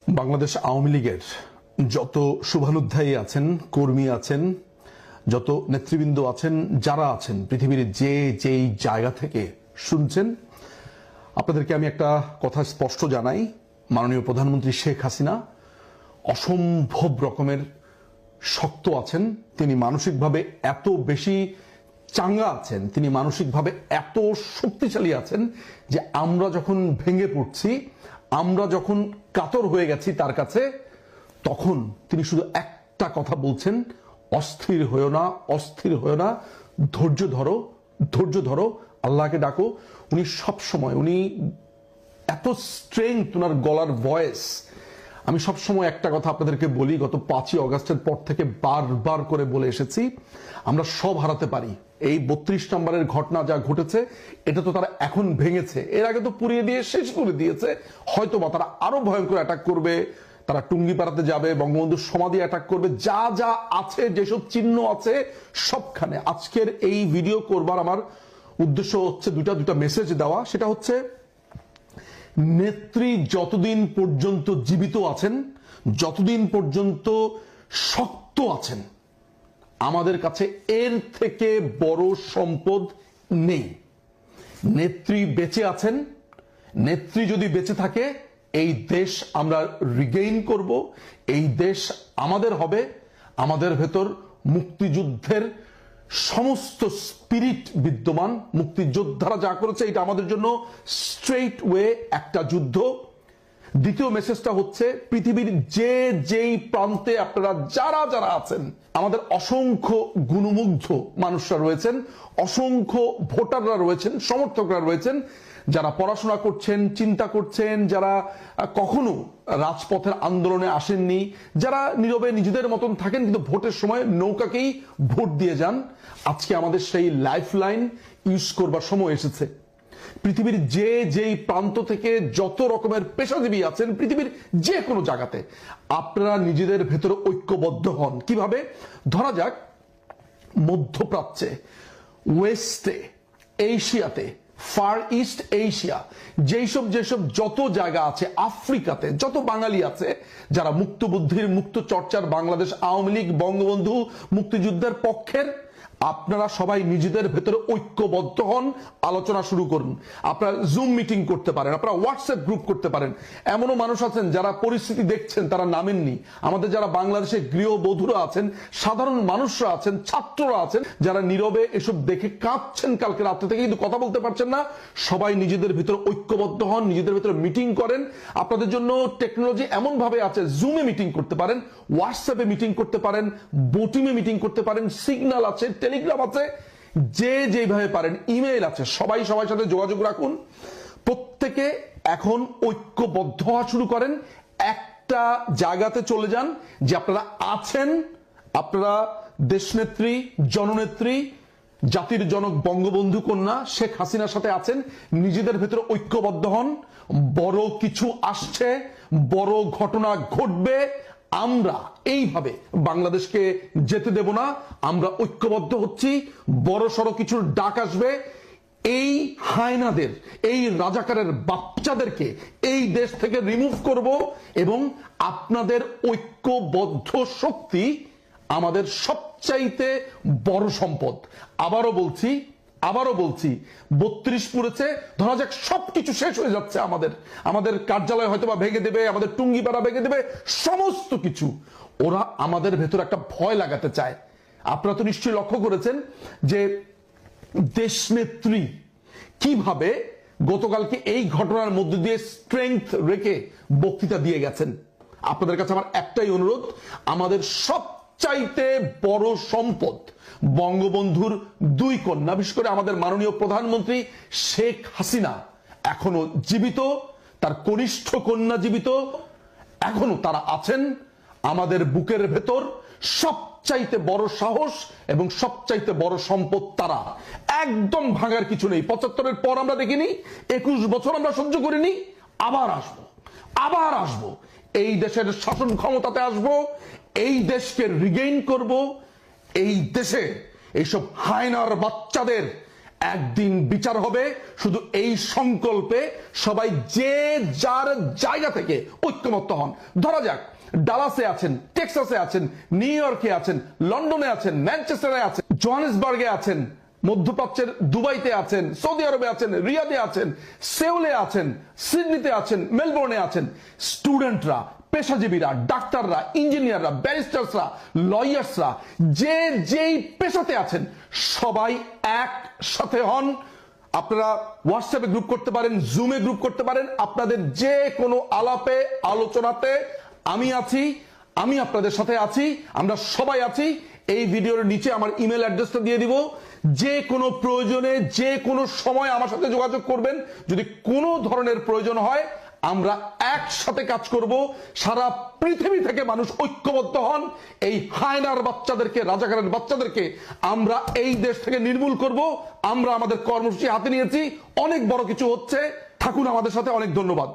বাংলাদেশ আওয়ামী লীগের যত শুভানুধ্যায়ী আছেন, কর্মী আছেন, যত নেতৃবৃন্দ আছেন, যারা আছেন পৃথিবীর যেই জায়গা থেকে শুনছেন, আপনাদেরকে আমি একটা কথা স্পষ্ট জানাই। মাননীয় প্রধানমন্ত্রী শেখ হাসিনা অসম্ভব রকমের শক্ত আছেন। তিনি মানসিকভাবে এত বেশি চাঙ্গা আছেন, তিনি মানসিকভাবে এত শক্তিশালী আছেন যে আমরা যখন ভেঙে পড়ছি, আমরা যখন কাতর হয়ে গেছি তার কাছে, তখন তিনি শুধু একটা কথা বলছেন, অস্থির হয়েও না, অস্থির হয়েও না, ধৈর্য ধরো, ধৈর্য ধরো, আল্লাহকে ডাকো। উনি সবসময়, উনি এত স্ট্রেংথ ওনার গলার ভয়েস। আমি সবসময় একটা কথা আপনাদেরকে বলি, গত 5ই অগাস্টের পর থেকে বারবার করে বলে এসেছি, আমরা সব হারাতে পারি। এই 32 নম্বরের ঘটনা যা ঘটেছে, এটা তো তারা এখন ভেঙেছে, এর আগে তো পুড়িয়ে দিয়ে শেষ করে দিয়েছে। হয়তোবা তারা আরো ভয়ঙ্কর অ্যাটাক করবে, তারা টুঙ্গিপাড়াতে যাবে, বঙ্গবন্ধুর সমাধি অ্যাটাক করবে, যা যা আছে, যেসব চিহ্ন আছে সবখানে। আজকের এই ভিডিও করবার আমার উদ্দেশ্য হচ্ছে দুটা মেসেজ দেওয়া। সেটা হচ্ছে, নেত্রী যতদিন পর্যন্ত জীবিত আছেন, যতদিন পর্যন্ত শক্ত আছেন, আমাদের কাছে এর থেকে বড় সম্পদ নেই। নেত্রী বেঁচে আছেন, নেত্রী যদি বেঁচে থাকে, এই দেশ আমরা রিগেইন করব, এই দেশ আমাদের হবে। আমাদের ভেতর মুক্তিযুদ্ধের সমস্ত স্পিরিট বিদ্যমান। মুক্তিযোদ্ধারা যা করেছে, এটা আমাদের জন্য স্ট্রেইট ওয়ে একটা যুদ্ধ। দ্বিতীয় মেসেজটা হচ্ছে, পৃথিবীর যেই প্রান্তে আপনারা যারা যারা আছেন, আমাদের অসংখ্য গুণমুগ্ধ মানুষরা রয়েছেন, অসংখ্য ভোটাররা রয়েছেন, সমর্থকরা রয়েছেন, যারা পড়াশোনা করছেন, চিন্তা করছেন, যারা কখনো রাজপথের আন্দোলনে আসেননি, যারা নীরবে নিজেদের মতন থাকেন কিন্তু ভোটের সময় নৌকাকেই ভোট দিয়ে যান। আজকে আমাদের সেই লাইফ লাইন ইউজ করবার সময় এসেছে। পৃথিবীর যেই প্রান্ত থেকে যত রকমের পেশাজীবী আছেন, পৃথিবীর যে কোনো জায়গাতে, আপনারা নিজেদের ভেতরে ঐক্যবদ্ধ হন। কিভাবে? ধরা যাক মধ্যপ্রাচ্যে, ওয়েস্টে, এশিয়াতে, ফার ইস্ট এশিয়া, যেসব যত জায়গা আছে, আফ্রিকাতে যত বাঙালি আছে যারা মুক্ত বুদ্ধির, মুক্ত চর্চার, বাংলাদেশ আওয়ামী লীগ, বঙ্গবন্ধু, মুক্তিযুদ্ধের পক্ষের, আপনারা সবাই নিজেদের ভেতরে ঐক্যবদ্ধ হন, আলোচনা শুরু করুন। আপনারা জুম মিটিং করতে পারেন, আপনারা হোয়াটসঅ্যাপ গ্রুপ করতে পারেন। এমনও মানুষ আছেন যারা পরিস্থিতি দেখছেন, তারা নামেননি। আমাদের যারা বাংলাদেশে গৃহবধূরা আছেন, সাধারণ মানুষরা আছেন, ছাত্ররা আছেন, যারা নীরবে এসব দেখে কাঁদছেন কালকে রাত্রে থেকে, কিন্তু কথা বলতে পারছেন না। সবাই নিজেদের ভিতরে ঐক্যবদ্ধ হন, নিজেদের ভিতরে মিটিং করেন। আপনাদের জন্য টেকনোলজি এমন ভাবে আছে, জুমে মিটিং করতে পারেন, হোয়াটসঅ্যাপে মিটিং করতে পারেন, বোটিমে মিটিং করতে পারেন, সিগন্যাল আছে, টেলিগ্রাম আছে, যেভাবে পারেন, ইমেইল আছে। সবাই সবার সাথে যোগাযোগ রাখুন। প্রত্যেকে এখন ঐক্যবদ্ধ হওয়া শুরু করেন। একটা জায়গাতে চলে যান যে আপনারা আছেন, আপনারা দেশনেত্রী, জননেত্রী, জাতির জনক বঙ্গবন্ধু কন্যা শেখ হাসিনার সাথে আছেন। নিজেদের ভেতরে ঐক্যবদ্ধ হন। বড় কিছু আসছে, বড় ঘটনা ঘটবে। আমরা এইভাবে বাংলাদেশকে যেতে দেব না। আমরা ঐক্যবদ্ধ হচ্ছি। বড় সড়ো কিছুর ডাক আসবে। এই হায়নাদের, এই রাজাকারের বাচ্চাদেরকে এই দেশ থেকে রিমুভ করব, এবং আপনাদের ঐক্যবদ্ধ শক্তি আমাদের সবচাইতে বড় সম্পদ। আবারও বলছি, 32 পুড়েছে, ধরা যাক সবকিছু শেষ হয়ে যাচ্ছে, আমাদের কার্যালয় হয়তো বা ভেঙে দেবে, আমাদের টুঙ্গিপাড়া ভেঙে দেবে, সমস্ত কিছু। ওরা আমাদের ভেতর একটা ভয় লাগাতে চায়। আপনারা তো নিশ্চয়ই লক্ষ্য করেছেন যে দেশনেত্রী কিভাবে গতকালকে এই ঘটনার মধ্য দিয়ে স্ট্রেংথ রেখে বক্তৃতা দিয়ে গেছেন। আপনাদের কাছে আমার একটাই অনুরোধ, আমাদের সবচাইতে বড় সম্পদ বঙ্গবন্ধুর 2 কন্যা, বিশেষ করে আমাদের মাননীয় প্রধানমন্ত্রী শেখ হাসিনা এখনো জীবিত, তার কনিষ্ঠ কন্যা জীবিত, এখনো তারা আছেন আমাদের বুকের ভেতর। সবচাইতে বড় সাহস এবং সবচাইতে বড় সম্পদ তারা। একদম ভাঙার কিছু নেই। 75-এর পর আমরা দেখিনি, 21 বছর আমরা সহ্য করিনি। আবার আসবো, এই দেশের শাসন ক্ষমতাতে আসবো, এই দেশকে রিগেইন করব, এই দেশে এইসব হায়নার বাচ্চাদের একদিন বিচার হবে। শুধু এই সংকল্পে সবাই যে যার জায়গা থেকে ঐক্যমত্য হন। ধরা যাক ডালাসে আছেন, টেক্সাসে আছেন, নিউ ইয়র্কে আছেন, লন্ডনে আছেন, ম্যানচেস্টারে আছেন, জোহানেসবার্গে আছেন, মধ্যপ্রাচ্যের দুবাইতে আছেন, সৌদি আরবে আছেন, রিয়াদে আছেন, সেউলে আছেন, সিডনিতে আছেন, মেলবোর্নে আছেন, স্টুডেন্টরা, পেশাজীবীরা, ডাক্তাররা, ইঞ্জিনিয়াররা, ব্যারিস্টার্সরা, লয়ার্সরা, যে যেই পেশাতে আছেন সবাই একসাথে হন। আপনারা হোয়াটসঅ্যাপে গ্রুপ করতে পারেন, জুমে গ্রুপ করতে পারেন। আপনাদের যে কোনো আলাপে আলোচনাতে আমি আছি, আমি আপনাদের সাথে আছি, আমরা সবাই আছি। এই ভিডিওর নিচে আমার ইমেল অ্যাড্রেসটা দিয়ে দিব। যে কোনো প্রয়োজনে যে কোনো সময় আমার সাথে যোগাযোগ করবেন। যদি কোনো ধরনের প্রয়োজন হয় আমরা একসাথে কাজ করব। সারা পৃথিবী থেকে মানুষ ঐক্যবদ্ধ হন। এই হায়নার বাচ্চাদেরকে, রাজাকারের বাচ্চাদেরকে আমরা এই দেশ থেকে নির্মূল করব। আমরা আমাদের কর্মসূচি হাতে নিয়েছি, অনেক বড় কিছু হচ্ছে। থাকুন আমাদের সাথে। অনেক ধন্যবাদ।